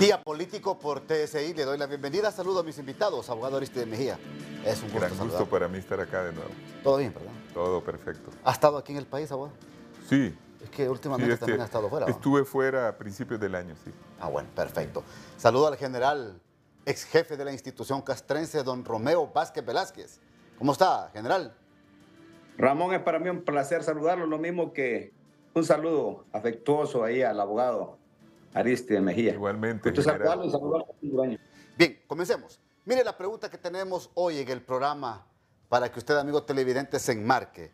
Día político por TSI. Le doy la bienvenida. Saludo a mis invitados, abogado Aristides Mejía. Es un gusto Gran gusto saludar. para mí estar acá de nuevo. Todo bien, ¿verdad? Todo perfecto. ¿Ha estado aquí en el país, abogado? Sí. Es que últimamente también ha estado fuera, ¿no? Estuve fuera a principios del año, sí. Ah, bueno, perfecto. Saludo al general, ex jefe de la institución castrense, don Romeo Vázquez Velázquez. ¿Cómo está, general? Ramón, es para mí un placer saludarlo, lo mismo que un saludo afectuoso ahí al abogado Aristides Mejía. Igualmente, Gusto general. saludarlo y saludarlo a hondureño. Bien, comencemos. Mire la pregunta que tenemos hoy en el programa para que usted, amigo televidente, se enmarque.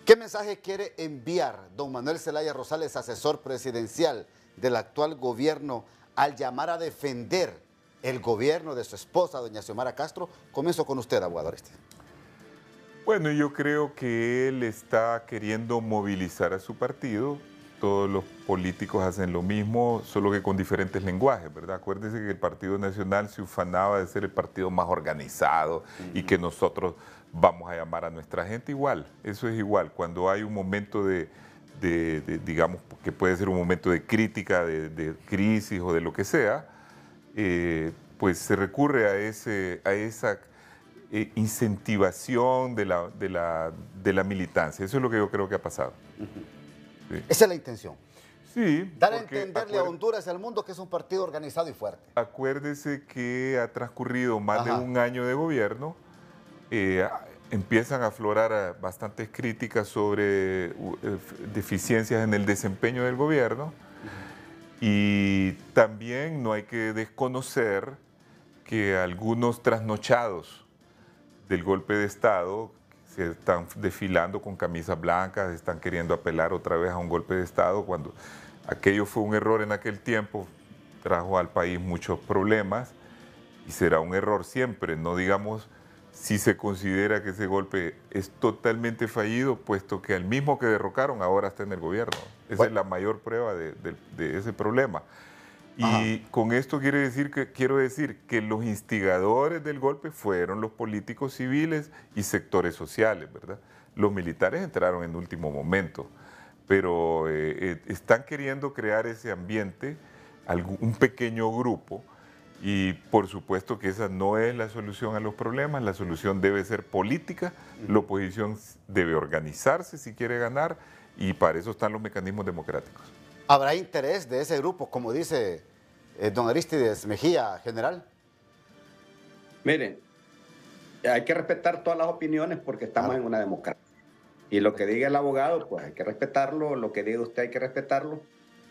¿Qué mensaje quiere enviar don Manuel Zelaya Rosales, asesor presidencial del actual gobierno, al llamar a defender el gobierno de su esposa, doña Xiomara Castro? Comienzo con usted, abogado Aristides. Bueno, yo creo que él está queriendo movilizar a su partido. Todos los políticos hacen lo mismo, solo que con diferentes lenguajes, ¿verdad? Acuérdense que el Partido Nacional se ufanaba de ser el partido más organizado y que nosotros vamos a llamar a nuestra gente igual. Eso es igual. Cuando hay un momento digamos, que puede ser un momento de crítica, de crisis o de lo que sea, pues se recurre a esa incentivación de la militancia. Eso es lo que yo creo que ha pasado. Sí. Esa es la intención. Sí. Dar a entenderle a Honduras y al mundo que es un partido organizado y fuerte. Acuérdese que ha transcurrido más de un año de gobierno. Empiezan a aflorar bastantes críticas sobre deficiencias en el desempeño del gobierno. Y también no hay que desconocer que algunos trasnochados del golpe de Estado se están desfilando con camisas blancas, están queriendo apelar otra vez a un golpe de Estado, cuando aquello fue un error en aquel tiempo, trajo al país muchos problemas y será un error siempre, no digamos si se considera que ese golpe es totalmente fallido, puesto que el mismo que derrocaron ahora está en el gobierno. Esa es la mayor prueba de ese problema. Y con esto quiero decir que los instigadores del golpe fueron los políticos civiles y sectores sociales, ¿verdad? Los militares entraron en último momento, pero están queriendo crear ese ambiente, un pequeño grupo, y por supuesto que esa no es la solución a los problemas. La solución debe ser política, la oposición debe organizarse si quiere ganar, y para eso están los mecanismos democráticos. ¿Habrá interés de ese grupo, como dice don Aristides Mejía, general? Miren, hay que respetar todas las opiniones porque estamos en una democracia. Y lo que diga el abogado, pues hay que respetarlo, lo que diga usted hay que respetarlo.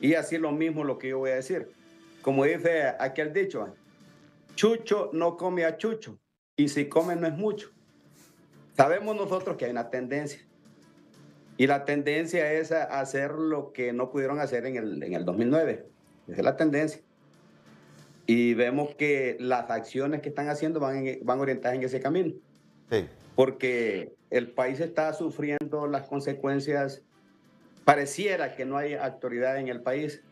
Y así lo mismo lo que yo voy a decir. Como dice aquel dicho, Chucho no come a Chucho, y si come no es mucho. Sabemos nosotros que hay una tendencia. Y la tendencia es a hacer lo que no pudieron hacer en el 2009. Esa es la tendencia. Y vemos que las acciones que están haciendo van orientadas en ese camino. Sí. Porque el país está sufriendo las consecuencias. Pareciera que no hay autoridad en el país,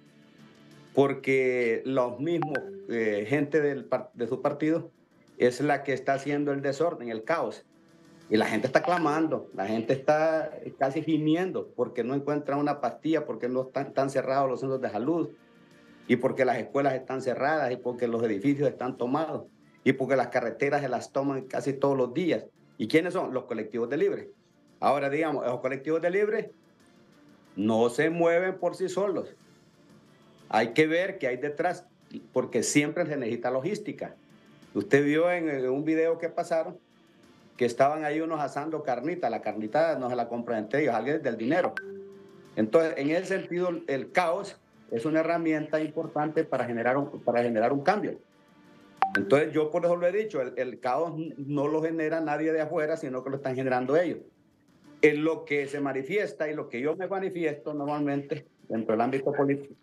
porque los mismos gente de su partido es la que está haciendo el desorden, el caos. Y la gente está clamando, la gente está casi gimiendo porque no encuentran una pastilla, porque no están cerrados los centros de salud, y porque las escuelas están cerradas, y porque los edificios están tomados, y porque las carreteras se las toman casi todos los días. ¿Y quiénes son? Los colectivos de libre. Ahora, digamos, esos colectivos de libre no se mueven por sí solos. Hay que ver qué hay detrás, porque siempre se necesita logística. Usted vio en un video que pasaron que estaban ahí unos asando carnita. La carnita no se la compran entre ellos, alguien del dinero. Entonces, en ese sentido, el caos es una herramienta importante para generar un cambio. Entonces, yo por eso lo he dicho, el caos no lo genera nadie de afuera, sino que lo están generando ellos. En lo que se manifiesta y lo que yo me manifiesto normalmente dentro del ámbito político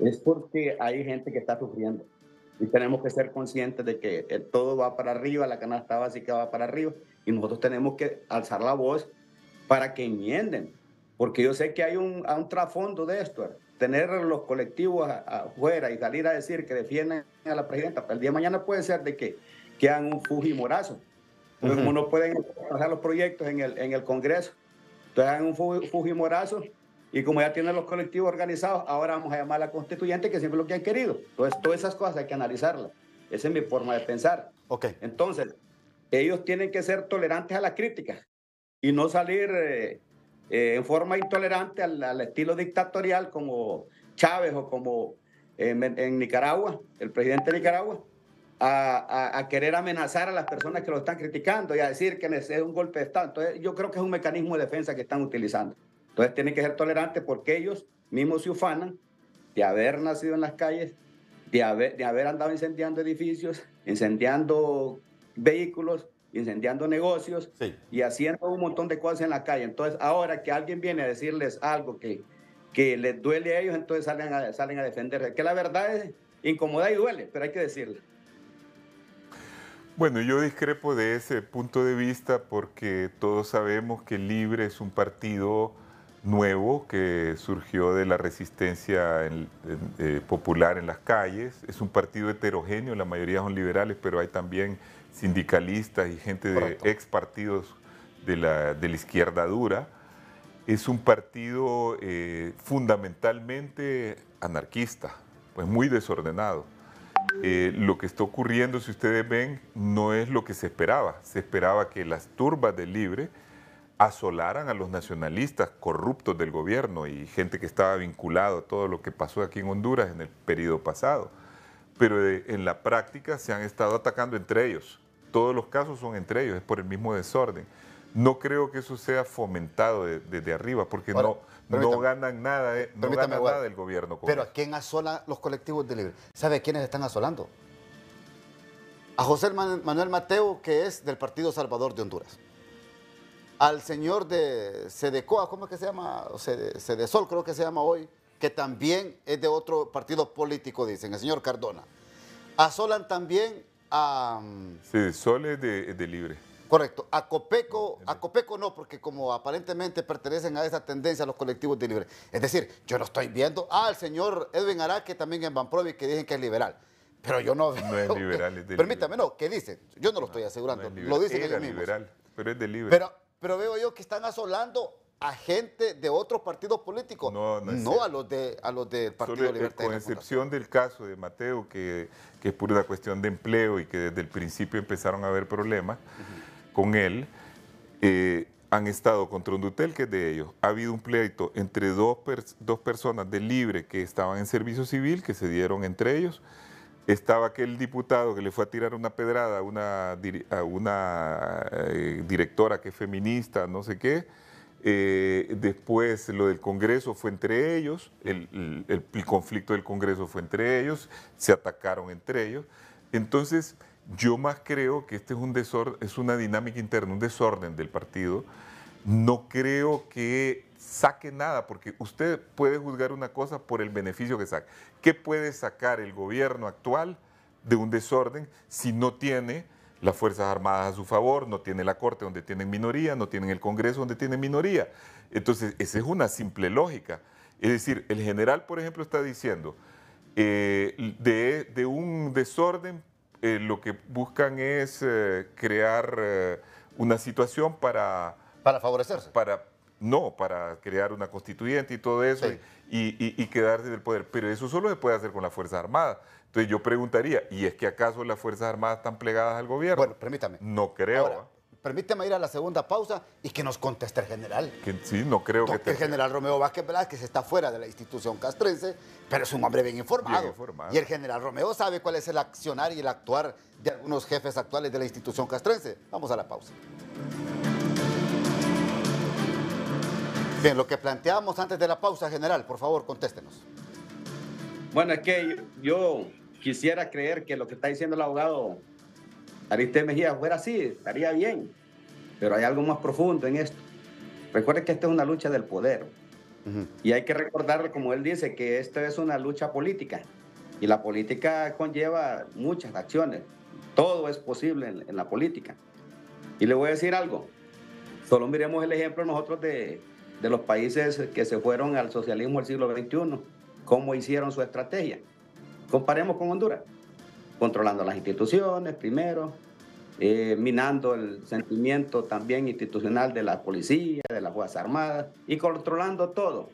es porque hay gente que está sufriendo. Y tenemos que ser conscientes de que todo va para arriba, la canasta básica va para arriba, y nosotros tenemos que alzar la voz para que enmienden. Porque yo sé que hay un trasfondo de esto. Tener los colectivos afuera y salir a decir que defienden a la presidenta, el día de mañana puede ser de que hagan un fujimorazo. Pero como no pueden pasar los proyectos en el Congreso, entonces hagan un fujimorazo Y como ya tienen los colectivos organizados, ahora vamos a llamar a la constituyente, que siempre es lo que han querido. Entonces, todas esas cosas hay que analizarlas. Esa es mi forma de pensar. Ok. Entonces, ellos tienen que ser tolerantes a la crítica y no salir en forma intolerante al estilo dictatorial como Chávez o como en Nicaragua, el presidente de Nicaragua, a querer amenazar a las personas que lo están criticando y a decir que es un golpe de Estado. Entonces, yo creo que es un mecanismo de defensa que están utilizando. Entonces, tienen que ser tolerantes porque ellos mismos se ufanan de haber nacido en las calles, de haber andado incendiando edificios, incendiando vehículos, incendiando negocios, Sí, y haciendo un montón de cosas en la calle. Entonces, ahora que alguien viene a decirles algo que les duele a ellos, entonces salen a defenderse. Que la verdad es incomoda y duele, pero hay que decirlo. Bueno, yo discrepo de ese punto de vista porque todos sabemos que Libre es un partido nuevo que surgió de la resistencia popular en las calles. Es un partido heterogéneo, la mayoría son liberales, pero hay también sindicalistas y gente de correcto. ex partidos de la izquierda dura. Es un partido fundamentalmente anarquista, pues muy desordenado. Lo que está ocurriendo, si ustedes ven, no es lo que se esperaba. Se esperaba que las turbas del Libre asolaran a los nacionalistas corruptos del gobierno y gente que estaba vinculado a todo lo que pasó aquí en Honduras en el periodo pasado. Pero en la práctica se han estado atacando entre ellos. Todos los casos son entre ellos, es por el mismo desorden. No creo que eso sea fomentado desde arriba, porque Ahora, no ganan nada, no gana nada el gobierno. Pero ¿a quién asolan los colectivos de Libre? ¿Sabe quiénes están asolando? A José Manuel Mateo, que es del Partido Salvador de Honduras. Al señor de Sedecoa, ¿cómo es que se llama? Sedesol creo que se llama hoy, que también es de otro partido político, dicen, el señor Cardona. Asolan también a... Sedesol es de Libre. Correcto. A Copeco no, porque como aparentemente pertenecen a esa tendencia los colectivos de Libre. Es decir, yo no estoy viendo al señor Edwin Araque también en Banprovi, que dicen que es liberal. Pero yo no veo... No es liberal, es de Permítame, Libre. no, ¿qué dicen? Yo no lo estoy asegurando, No es lo dicen Era ellos mismos. liberal, pero es de Libre. Pero veo yo que están asolando a gente de otros partidos políticos, no a los del Partido Solo, Libertad. con excepción del caso de Mateo, que es por una cuestión de empleo y que desde el principio empezaron a haber problemas con él, han estado contra Hondutel, que es de ellos. Ha habido un pleito entre dos personas de Libre que estaban en servicio civil, que se dieron entre ellos. Estaba aquel diputado que le fue a tirar una pedrada a una directora que es feminista, no sé qué. Después lo del Congreso fue entre ellos, el conflicto del Congreso fue entre ellos, se atacaron entre ellos. Entonces, yo más creo que este es un desorden, es una dinámica interna, un desorden del partido. No creo que saque nada, porque usted puede juzgar una cosa por el beneficio que saca. ¿Qué puede sacar el gobierno actual de un desorden si no tiene las Fuerzas Armadas a su favor, no tiene la Corte donde tienen minoría, no tienen el Congreso donde tienen minoría? Entonces, esa es una simple lógica. Es decir, el general, por ejemplo, está diciendo, de un desorden, lo que buscan es crear una situación para favorecerse. para crear una constituyente y todo eso, Sí. y quedarse del poder. Pero eso solo se puede hacer con las Fuerzas Armadas. Entonces yo preguntaría, ¿y es que acaso las Fuerzas Armadas están plegadas al gobierno? Bueno, permítame. No creo. Ahora, permítame ir a la segunda pausa y que nos conteste el general. Que sí, no creo que El general Romeo Vázquez Velázquez está fuera de la institución castrense, pero es un hombre bien informado. Bien informado. Y el general Romeo sabe cuál es el accionar y el actuar de algunos jefes actuales de la institución castrense. Vamos a la pausa. Bien, lo que planteamos antes de la pausa, general, por favor, contéstenos. Bueno, es que yo quisiera creer que lo que está diciendo el abogado Aristés Mejía fuera así, estaría bien, pero hay algo más profundo en esto. Recuerden que esta es una lucha del poder, y hay que recordar, como él dice, que esta es una lucha política, y la política conlleva muchas acciones. Todo es posible en la política. Y le voy a decir algo, solo miremos el ejemplo nosotros de los países que se fueron al socialismo del siglo XXI, cómo hicieron su estrategia. Comparemos con Honduras, controlando las instituciones primero, minando el sentimiento también institucional de la policía, de las Fuerzas Armadas, y controlando todo.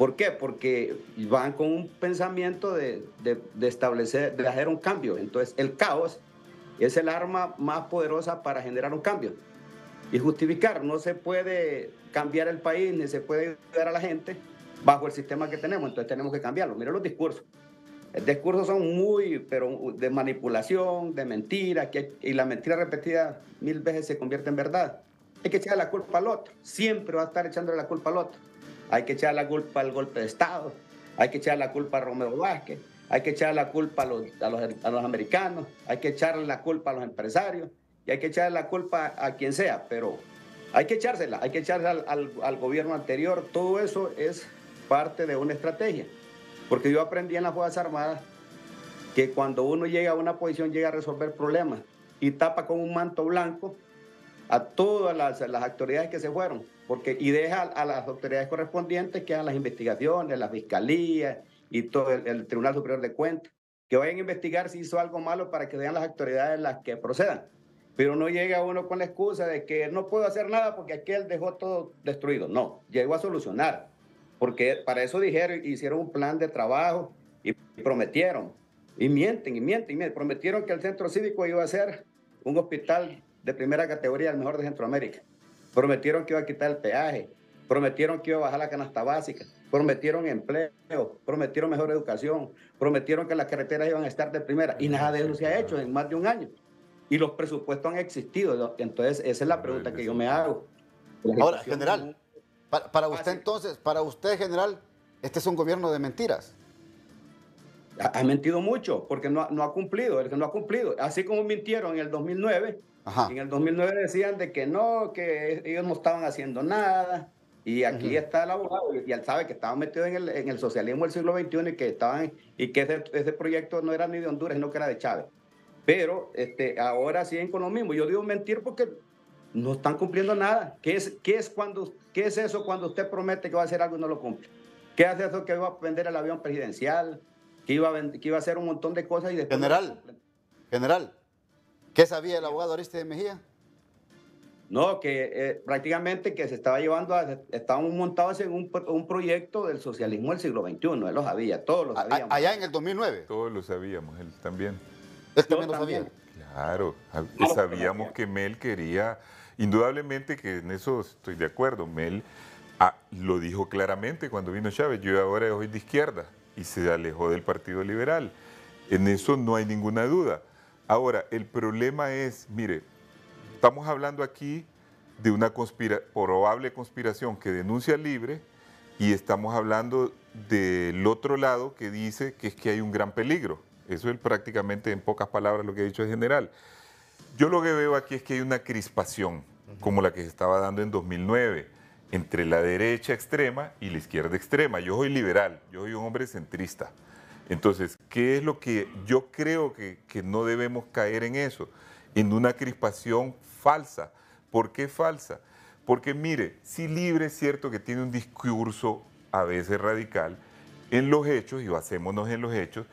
¿Por qué? Porque van con un pensamiento de establecer, de hacer un cambio. Entonces, el caos es el arma más poderosa para generar un cambio y justificar. No se puede cambiar el país ni se puede ayudar a la gente bajo el sistema que tenemos, entonces tenemos que cambiarlo. Mira los discursos. Los discursos son pero de manipulación, de mentira, y la mentira repetida 1000 veces se convierte en verdad. Hay que echarle la culpa al otro, siempre va a estar echándole la culpa al otro. Hay que echar la culpa al golpe de Estado, hay que echar la culpa a Romero Vázquez, hay que echar la culpa a los americanos, hay que echarle la culpa a los empresarios y hay que echarle la culpa a quien sea, pero hay que echársela al gobierno anterior. Todo eso es parte de una estrategia, porque yo aprendí en las Fuerzas Armadas que cuando uno llega a una posición llega a resolver problemas y tapa con un manto blanco a todas las autoridades que se fueron, y deja a las autoridades correspondientes que hagan las investigaciones, la Fiscalía y todo el Tribunal Superior de Cuentas, que vayan a investigar si hizo algo malo para que sean las autoridades las que procedan. Pero no llega uno con la excusa de que no puedo hacer nada porque aquel dejó todo destruido. No, llegó a solucionar, porque para eso hicieron un plan de trabajo y prometieron, y mienten. Prometieron que el centro cívico iba a ser un hospital de primera categoría, el mejor de Centroamérica. Prometieron que iba a quitar el peaje, prometieron que iba a bajar la canasta básica, prometieron empleo, prometieron mejor educación, prometieron que las carreteras iban a estar de primera, y nada de eso se ha hecho en más de un año. Y los presupuestos han existido. Entonces, esa es la pregunta que yo me hago. Ahora, general, para usted entonces, general, este es un gobierno de mentiras. Ha mentido mucho, porque no ha cumplido, el que no ha cumplido. Así como mintieron en el 2009, en el 2009 decían de que no, que ellos no estaban haciendo nada, y aquí está el abogado, y él sabe que estaban metidos en el socialismo del siglo XXI y que ese proyecto no era ni de Honduras, sino que era de Chávez. Pero ahora siguen con lo mismo. Yo digo mentir porque no están cumpliendo nada. ¿Qué es eso cuando usted promete que va a hacer algo y no lo cumple? ¿Qué hace eso que iba a vender el avión presidencial? Que iba a hacer un montón de cosas y después... General, ¿qué sabía el abogado Arístide Mejía? No, que prácticamente que se estaba estaban montados en un proyecto del socialismo del siglo XXI. Él lo sabía, todos lo sabíamos. Allá en el 2009. Todos lo sabíamos, él también. Él también lo sabía. Claro, sabíamos que Mel quería, indudablemente que en eso estoy de acuerdo. Mel lo dijo claramente cuando vino Chávez: yo ahora soy de izquierda, y se alejó del Partido Liberal. En eso no hay ninguna duda. Ahora, el problema es, mire, estamos hablando aquí de una probable conspiración que denuncia Libre, y estamos hablando del otro lado que dice que es que hay un gran peligro. Eso es prácticamente, en pocas palabras, lo que ha dicho el general. Yo lo que veo aquí es que hay una crispación, como la que se estaba dando en 2009, entre la derecha extrema y la izquierda extrema. Yo soy liberal, yo soy un hombre centrista. Entonces, ¿qué es lo que yo creo que no debemos caer en eso? En una crispación falsa. ¿Por qué falsa? Porque mire, si Libre es cierto que tiene un discurso a veces radical, en los hechos, y basémonos en los hechos,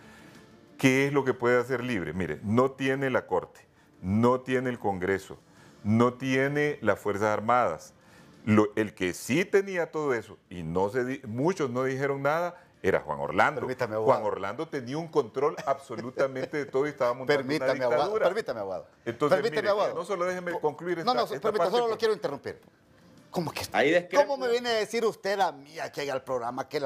¿qué es lo que puede hacer Libre? Mire, no tiene la Corte, no tiene el Congreso, no tiene las Fuerzas Armadas. El que sí tenía todo eso, y muchos no dijeron nada, era Juan Orlando. Permítame, abogado. Juan Orlando tenía un control absolutamente de todo y estaba montando una dictadura. Permítame, abogado. Entonces, permítame, mire, abogado. No solo déjeme concluir esta permítame, solo lo quiero interrumpir. ¿Cómo me viene a decir usted a mí aquí al programa que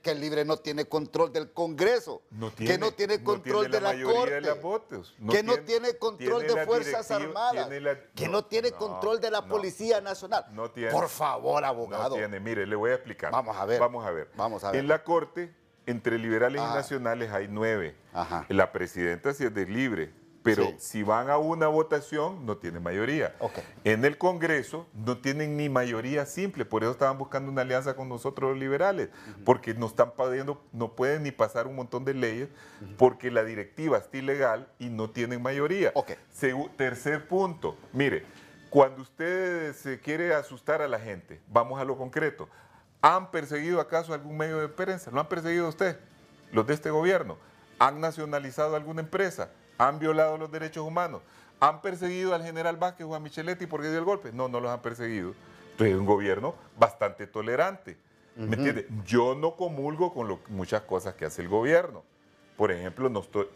el Libre no tiene control del Congreso? Que no tiene control de la Corte. Que no tiene control de Fuerzas Armadas. Que no tiene control de la Policía Nacional. No tiene. Por favor, abogado. No tiene. Mire, le voy a explicar. Vamos a ver. Vamos a ver. En la Corte, entre liberales y nacionales hay 9. La presidenta sí es de Libre. Pero si van a una votación, no tienen mayoría. En el Congreso no tienen ni mayoría simple, por eso estaban buscando una alianza con nosotros los liberales, porque nos están pidiendo, no pueden ni pasar un montón de leyes, porque la directiva está ilegal y no tienen mayoría. Tercer punto, mire, cuando usted se quiere asustar a la gente, vamos a lo concreto. ¿Han perseguido acaso algún medio de prensa? ¿Lo han perseguido a usted, los de este gobierno? ¿Han nacionalizado alguna empresa? ¿Han violado los derechos humanos? ¿Han perseguido al general Vázquez o a Micheletti porque dio el golpe? No, no los han perseguido. Entonces es un gobierno bastante tolerante. ¿Me entiendes? Yo no comulgo con muchas cosas que hace el gobierno. Por ejemplo,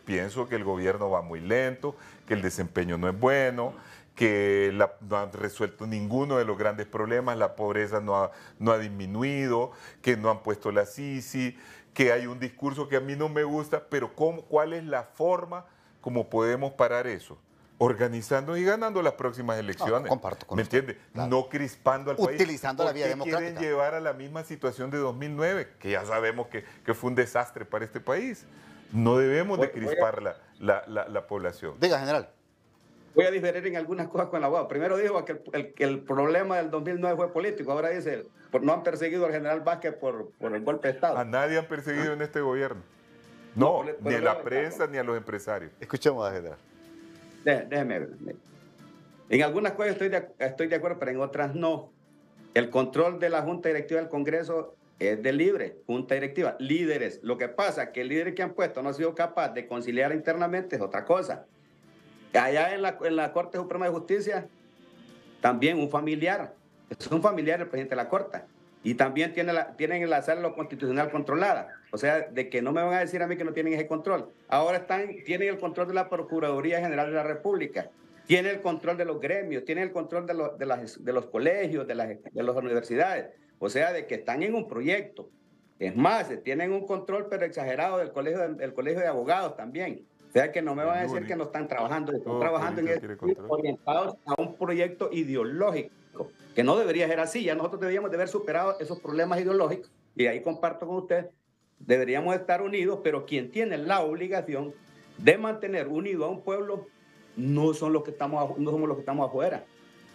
pienso que el gobierno va muy lento, que el desempeño no es bueno, que no han resuelto ninguno de los grandes problemas, la pobreza no ha disminuido, que no han puesto la SISI, que hay un discurso que a mí no me gusta, pero ¿cuál es la forma como podemos parar eso? Organizando y ganando las próximas elecciones. No, comparto con ¿Me usted, entiende? claro. No crispando al país. Utilizando la vía democrática. Quieren llevar a la misma situación de 2009, que ya sabemos que fue un desastre para este país. No debemos de crispar la población. Diga, general. Voy a diferir en algunas cosas con el abogado. Primero dijo que el problema del 2009 fue político. Ahora dice, no han perseguido al general Vázquez por el golpe de Estado. A nadie han perseguido en este gobierno. No, ni a la prensa ni a los empresarios. Escuchemos al general. Déjeme ver. En algunas cosas estoy de acuerdo, pero en otras no. El control de la Junta Directiva del Congreso es de libre, Junta Directiva, líderes. Lo que pasa es que el líder que han puesto no ha sido capaz de conciliar internamente, es otra cosa. Allá en la Corte Suprema de Justicia, también un familiar, es un familiar del presidente de la Corte. Y también tienen la sala de lo constitucional controlada. O sea, de que no me van a decir a mí que no tienen ese control. Ahora tienen el control de la Procuraduría General de la República. Tienen el control de los gremios, tienen el control de los colegios, de las universidades. O sea, de que están en un proyecto. Es más, tienen un control, pero exagerado, del colegio de abogados también. O sea, que no me van a decir que no están trabajando. Están trabajando orientados a un proyecto ideológico, que no debería ser así. Ya nosotros deberíamos de haber superado esos problemas ideológicos, y ahí comparto con usted, deberíamos estar unidos, pero quien tiene la obligación de mantener unido a un pueblo no somos los que estamos afuera,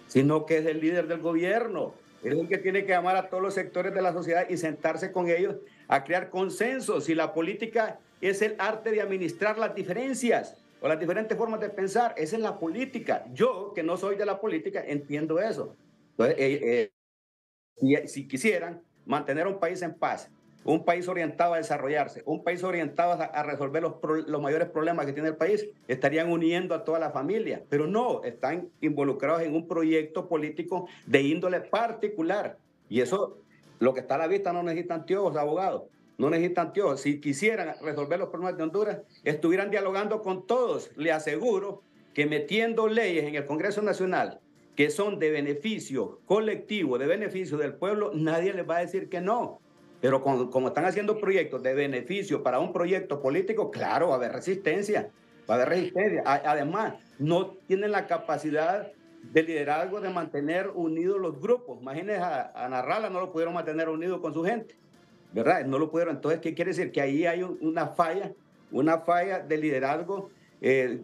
sino que es el líder del gobierno. Es el que tiene que llamar a todos los sectores de la sociedad y sentarse con ellos a crear consensos. Y la política es el arte de administrar las diferencias o las diferentes formas de pensar. Esa es la política. Yo, que no soy de la política, entiendo eso. Entonces, si quisieran mantener un país en paz, un país orientado a desarrollarse, un país orientado a resolver los mayores problemas que tiene el país, estarían uniendo a toda la familia, pero no, están involucrados en un proyecto político de índole particular. Y eso, lo que está a la vista, no necesita anteojos, abogados, no necesitan anteojos. Si quisieran resolver los problemas de Honduras, estuvieran dialogando con todos. Le aseguro que metiendo leyes en el Congreso Nacional que son de beneficio colectivo, de beneficio del pueblo, nadie les va a decir que no. Pero como están haciendo proyectos de beneficio para un proyecto político, claro, va a haber resistencia, va a haber resistencia. Además, no tienen la capacidad de liderazgo de mantener unidos los grupos. Imagínense, a Narrala no lo pudieron mantener unido con su gente, ¿verdad? No lo pudieron. Entonces, ¿qué quiere decir? Que ahí hay una falla de liderazgo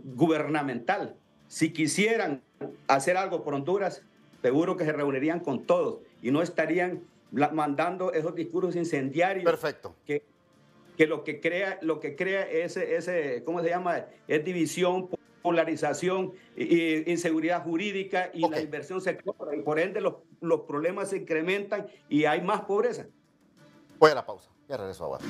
gubernamental. Si quisieran hacer algo por Honduras, seguro que se reunirían con todos y no estarían mandando esos discursos incendiarios. Perfecto. Que lo que crea ese ¿cómo se llama? Es división, polarización, inseguridad jurídica y la inversión sectorial. Y por ende los problemas se incrementan y hay más pobreza. Voy a la pausa. Ya regreso ahora.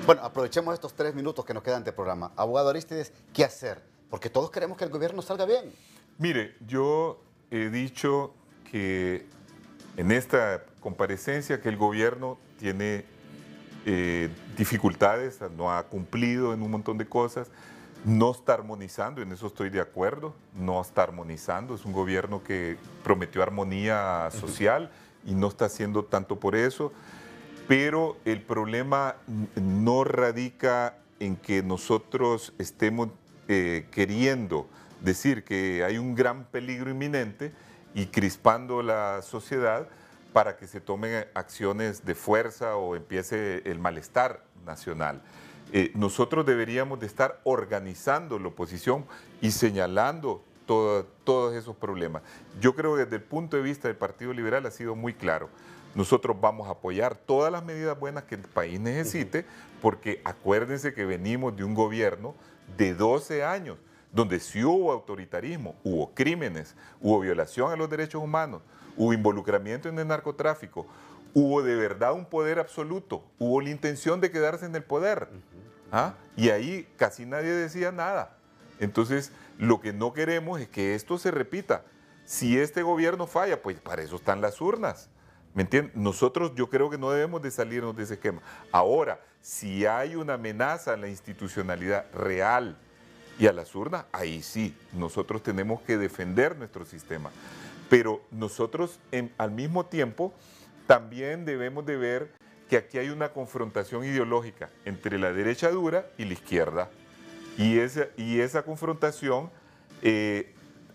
Bueno, aprovechemos estos 3 minutos que nos quedan de programa. Abogado Arístides, ¿qué hacer? Porque todos queremos que el gobierno salga bien. Mire, yo he dicho que en esta comparecencia que el gobierno tiene dificultades, no ha cumplido en un montón de cosas, no está armonizando, en eso estoy de acuerdo, no está armonizando, es un gobierno que prometió armonía social y no está haciendo tanto por eso, pero el problema no radica en que nosotros estemos queriendo decir que hay un gran peligro inminente y crispando la sociedad para que se tomen acciones de fuerza o empiece el malestar nacional. Nosotros deberíamos de estar organizando la oposición y señalando todos esos problemas. Yo creo que desde el punto de vista del Partido Liberal ha sido muy claro. Nosotros vamos a apoyar todas las medidas buenas que el país necesite, porque acuérdense que venimos de un gobierno de 12 años, donde sí hubo autoritarismo, hubo crímenes, hubo violación a los derechos humanos, hubo involucramiento en el narcotráfico, hubo de verdad un poder absoluto, hubo la intención de quedarse en el poder. ¿Ah? Y ahí casi nadie decía nada. Entonces, lo que no queremos es que esto se repita. Si este gobierno falla, pues para eso están las urnas. ¿Me entiendes? Nosotros yo creo que no debemos de salirnos de ese esquema. Ahora, si hay una amenaza a la institucionalidad real y a las urnas, ahí sí, nosotros tenemos que defender nuestro sistema. Pero nosotros al mismo tiempo también debemos de ver que aquí hay una confrontación ideológica entre la derecha dura y la izquierda. Y esa confrontación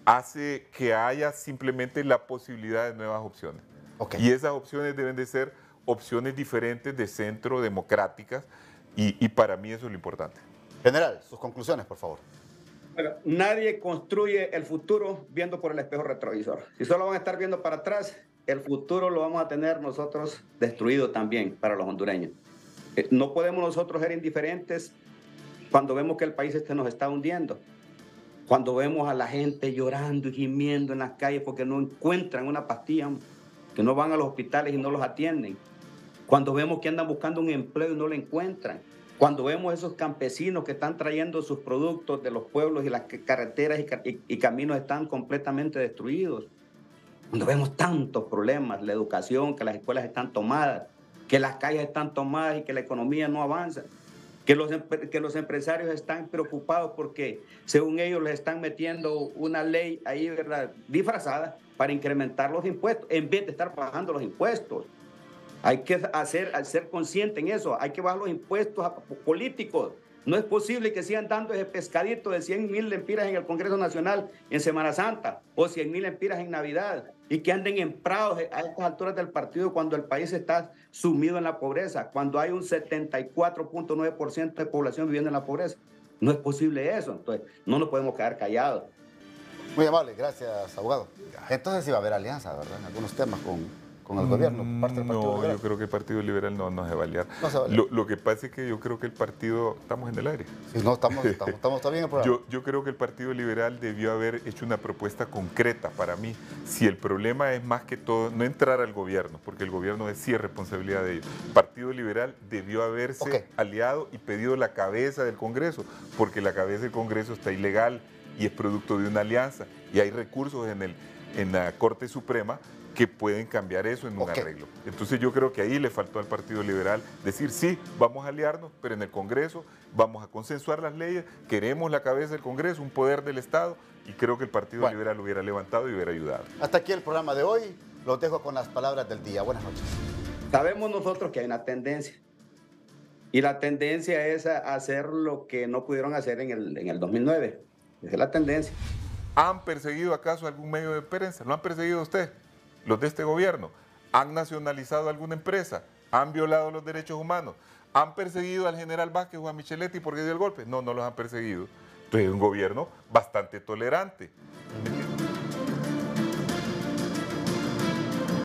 hace que haya simplemente la posibilidad de nuevas opciones. Okay. Y esas opciones deben de ser opciones diferentes de centro, democráticas, y para mí eso es lo importante. General, sus conclusiones, por favor. Bueno, nadie construye el futuro viendo por el espejo retrovisor. Si solo van a estar viendo para atrás, el futuro lo vamos a tener nosotros destruido también para los hondureños. No podemos nosotros ser indiferentes cuando vemos que el país nos está hundiendo. Cuando vemos a la gente llorando y gimiendo en las calles porque no encuentran una pastilla, que no van a los hospitales y no los atienden. Cuando vemos que andan buscando un empleo y no lo encuentran. Cuando vemos esos campesinos que están trayendo sus productos de los pueblos y las carreteras y caminos están completamente destruidos. Cuando vemos tantos problemas, la educación, que las escuelas están tomadas, que las calles están tomadas y que la economía no avanza. Que los empresarios están preocupados porque, según ellos, les están metiendo una ley ahí, ¿verdad?, disfrazada para incrementar los impuestos, en vez de estar bajando los impuestos. Hay que ser consciente en eso, hay que bajar los impuestos a políticos. No es posible que sigan dando ese pescadito de 100,000 lempiras en el Congreso Nacional en Semana Santa o 100,000 lempiras en Navidad y que anden en prados a estas alturas del partido cuando el país está sumido en la pobreza, cuando hay un 74.9% de población viviendo en la pobreza. No es posible eso, entonces no nos podemos quedar callados. Muy amable, gracias, abogado. Entonces sí va a haber alianza, ¿verdad?, en algunos temas con el gobierno, parte del Partido Liberal. Yo creo que el Partido Liberal no se va a aliar. No se va a aliar. Lo que pasa es que yo creo que el partido... Estamos en el aire. Sí, no, estamos bien en el programa. Yo creo que el Partido Liberal debió haber hecho una propuesta concreta para mí. Si el problema es más que todo no entrar al gobierno, porque el gobierno sí es responsabilidad de ellos. El Partido Liberal debió haberse aliado y pedido la cabeza del Congreso, porque la cabeza del Congreso está ilegal y es producto de una alianza. Y hay recursos en la Corte Suprema que pueden cambiar eso en un arreglo. Entonces yo creo que ahí le faltó al Partido Liberal decir, sí, vamos a aliarnos, pero en el Congreso vamos a consensuar las leyes, queremos la cabeza del Congreso, un poder del Estado, y creo que el Partido Liberal lo hubiera levantado y hubiera ayudado. Hasta aquí el programa de hoy, los dejo con las palabras del día. Buenas noches. Sabemos nosotros que hay una tendencia, y la tendencia es a hacer lo que no pudieron hacer en el 2009. Esa es la tendencia. ¿Han perseguido acaso algún medio de prensa? ¿Lo han perseguido a usted? Los de este gobierno. ¿Han nacionalizado alguna empresa? ¿Han violado los derechos humanos? ¿Han perseguido al general Vázquez o a Micheletti porque dio el golpe? No, no los han perseguido. Entonces es un gobierno bastante tolerante.